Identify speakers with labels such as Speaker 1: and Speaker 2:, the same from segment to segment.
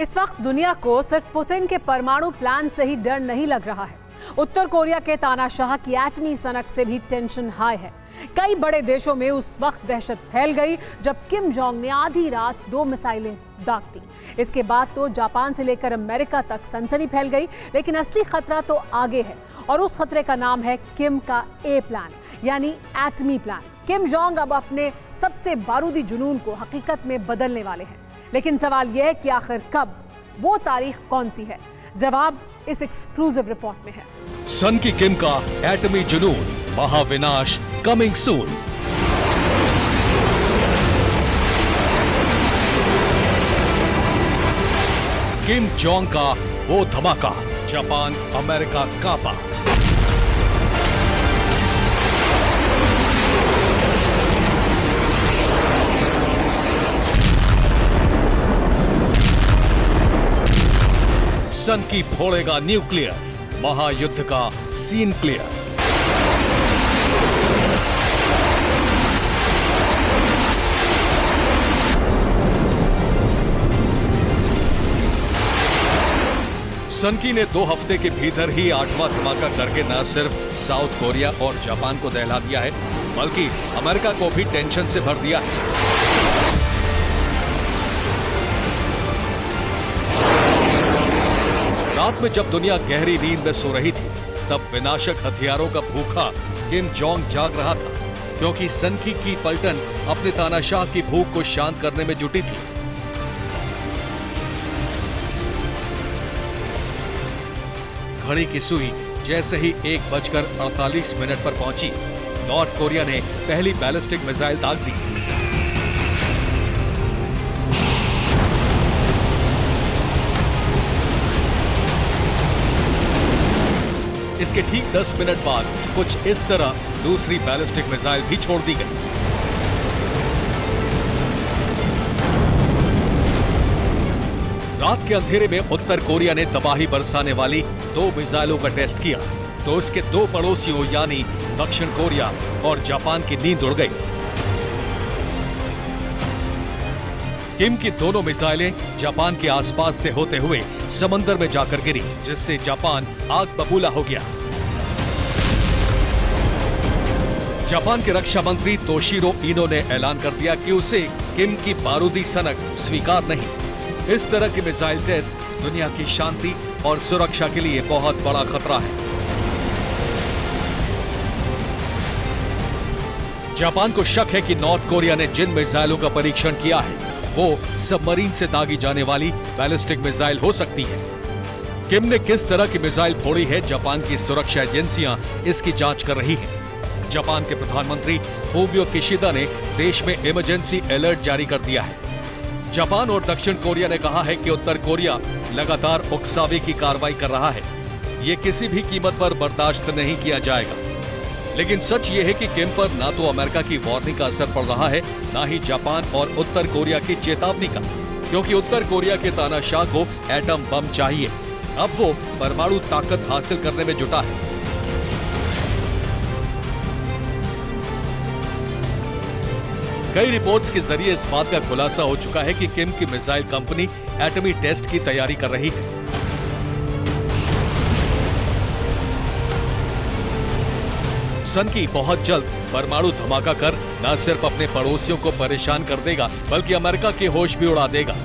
Speaker 1: इस वक्त दुनिया को सिर्फ पुतिन के परमाणु प्लान से ही डर नहीं लग रहा है। उत्तर कोरिया के तानाशाह की एटमी सनक से भी टेंशन हाई है। कई बड़े देशों में उस वक्त दहशत फैल गई जब किम जोंग ने आधी रात 2 मिसाइलें दाग दी। इसके बाद तो जापान से लेकर अमेरिका तक सनसनी फैल गई, लेकिन असली खतरा तो आगे है और उस खतरे का नाम है किम का ए प्लान, यानी एटमी प्लान। किम जोंग अब अपने सबसे बारूदी जुनून को हकीकत में बदलने वाले हैं, लेकिन सवाल यह है कि आखिर कब, वो तारीख कौन सी है? जवाब इस एक्सक्लूसिव रिपोर्ट में है।
Speaker 2: सन की किम का एटमी जुनून, महाविनाश कमिंग सून। किम जोंग का वो धमाका, जापान अमेरिका कांपा। सन की फोड़ेगा न्यूक्लियर, महायुद्ध का सीन क्लियर। सनकी ने 2 हफ्ते के भीतर ही 8वां धमाका करके न सिर्फ साउथ कोरिया और जापान को दहला दिया है, बल्कि अमेरिका को भी टेंशन से भर दिया है। रात में जब दुनिया गहरी नींद में सो रही थी, तब विनाशक हथियारों का भूखा किम जोंग जाग रहा था, क्योंकि सनकी की पलटन अपने तानाशाह की भूख को शांत करने में जुटी थी। घड़ी की सुई जैसे ही 1:48 पर पहुंची, नॉर्थ कोरिया ने पहली बैलिस्टिक मिसाइल दाग दी। इसके ठीक 10 मिनट बाद कुछ इस तरह दूसरी बैलिस्टिक मिसाइल भी छोड़ दी गई। रात के अंधेरे में उत्तर कोरिया ने तबाही बरसाने वाली 2 मिसाइलों का टेस्ट किया, तो उसके 2 पड़ोसियों यानी दक्षिण कोरिया और जापान की नींद उड़ गई। किम की दोनों मिसाइलें जापान के आसपास से होते हुए समंदर में जाकर गिरी, जिससे जापान आग बबूला हो गया। जापान के रक्षा मंत्री तोशिरो इनो ने ऐलान कर दिया कि उसे किम की बारूदी सनक स्वीकार नहीं। इस तरह के मिसाइल टेस्ट दुनिया की शांति और सुरक्षा के लिए बहुत बड़ा खतरा है। जापान को शक है कि नॉर्थ कोरिया ने जिन मिसाइलों का परीक्षण किया है, वो सबमरीन से दागी जाने वाली बैलिस्टिक मिसाइल हो सकती है। किम ने किस तरह की मिसाइल फोड़ी है, जापान की सुरक्षा एजेंसियां इसकी जांच कर रही हैं। जापान के प्रधानमंत्री फूमियो किशिदा ने देश में इमरजेंसी अलर्ट जारी कर दिया है। जापान और दक्षिण कोरिया ने कहा है कि उत्तर कोरिया लगातार उकसावे की कार्रवाई कर रहा है। ये किसी भी कीमत पर बर्दाश्त नहीं किया जाएगा। लेकिन सच ये है कि किम पर ना तो अमेरिका की वार्निंग का असर पड़ रहा है, ना ही जापान और उत्तर कोरिया की चेतावनी का, क्योंकि उत्तर कोरिया के तानाशाह को एटम बम चाहिए। अब वो परमाणु ताकत हासिल करने में जुटा है। कई रिपोर्ट्स के जरिए इस बात का खुलासा हो चुका है कि किम की मिसाइल कंपनी एटमी टेस्ट की तैयारी कर रही है। सनकी बहुत जल्द परमाणु धमाका कर न सिर्फ अपने पड़ोसियों को परेशान कर देगा, बल्कि अमेरिका के होश भी उड़ा देगा।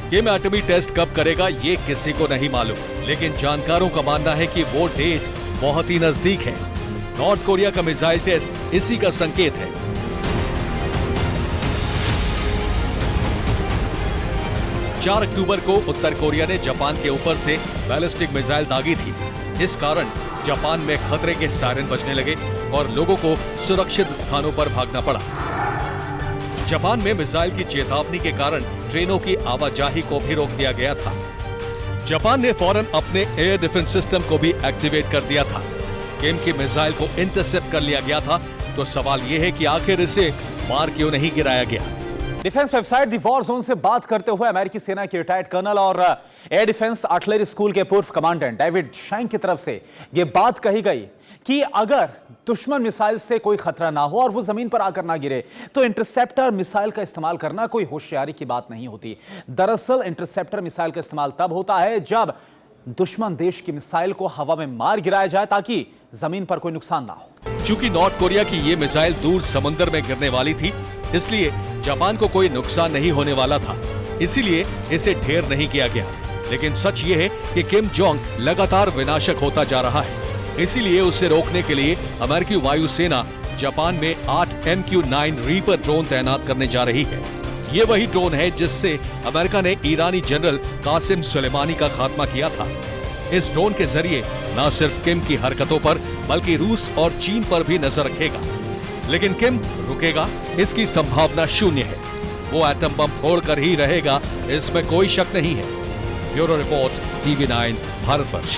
Speaker 2: किम एटमी टेस्ट कब करेगा ये किसी को नहीं मालूम, लेकिन जानकारों का मानना है कि वो डेट बहुत ही नजदीक है। नॉर्थ कोरिया का मिसाइल टेस्ट इसी का संकेत है। चार अक्टूबर को उत्तर कोरिया ने जापान के ऊपर से बैलिस्टिक मिसाइल दागी थी। इस कारण जापान में खतरे के सायरन बजने लगे और लोगों को सुरक्षित स्थानों पर भागना पड़ा। जापान में मिसाइल की चेतावनी के कारण ट्रेनों की आवाजाही को भी रोक दिया गया था। जापान ने फौरन अपने एयर डिफेंस सिस्टम को भी एक्टिवेट कर दिया था। किम की मिसाइल को इंटरसेप्ट कर लिया गया था, तो सवाल यह है कि आखिर इसे मार क्यों नहीं गिराया गया।
Speaker 3: डिफेंस वेबसाइट दी वॉर जोन से बात करते हुए अमेरिकी सेना के रिटायर्ड कर्नल और एयर डिफेंस आर्टिलरी स्कूल के पूर्व कमांडेंट डेविड शाइन की तरफ से यह बात कही गई कि अगर दुश्मन मिसाइल से कोई खतरा ना हो और वो जमीन पर आकर ना गिरे तो इंटरसेप्टर मिसाइल का इस्तेमाल करना कोई होशियारी की बात नहीं होती। दरअसल इंटरसेप्टर मिसाइल का इस्तेमाल तब होता है जब दुश्मन देश की मिसाइल को हवा में मार गिराया जाए ताकि जमीन पर कोई नुकसान ना हो।
Speaker 2: चूंकि नॉर्थ कोरिया की ये मिसाइल दूर समंदर में गिरने वाली थी, इसलिए जापान को कोई नुकसान नहीं होने वाला था, इसीलिए इसे ढेर नहीं किया गया। लेकिन सच ये है कि किम जोंग लगातार विनाशक होता जा रहा है, इसीलिए उसे रोकने के लिए अमेरिकी वायुसेना जापान में 8 MQ-9 रीपर ड्रोन तैनात करने जा रही है। ये वही ड्रोन है जिससे अमेरिका ने ईरानी जनरल कासिम सुलेमानी का खात्मा किया था। इस ड्रोन के जरिए न सिर्फ किम की हरकतों पर बल्कि रूस और चीन पर भी नजर रखेगा। लेकिन किम रुकेगा, इसकी संभावना शून्य है। वो एटम बम फोड़कर ही रहेगा, इसमें कोई शक नहीं है। Bureau report, TV9 Bharatvarsh.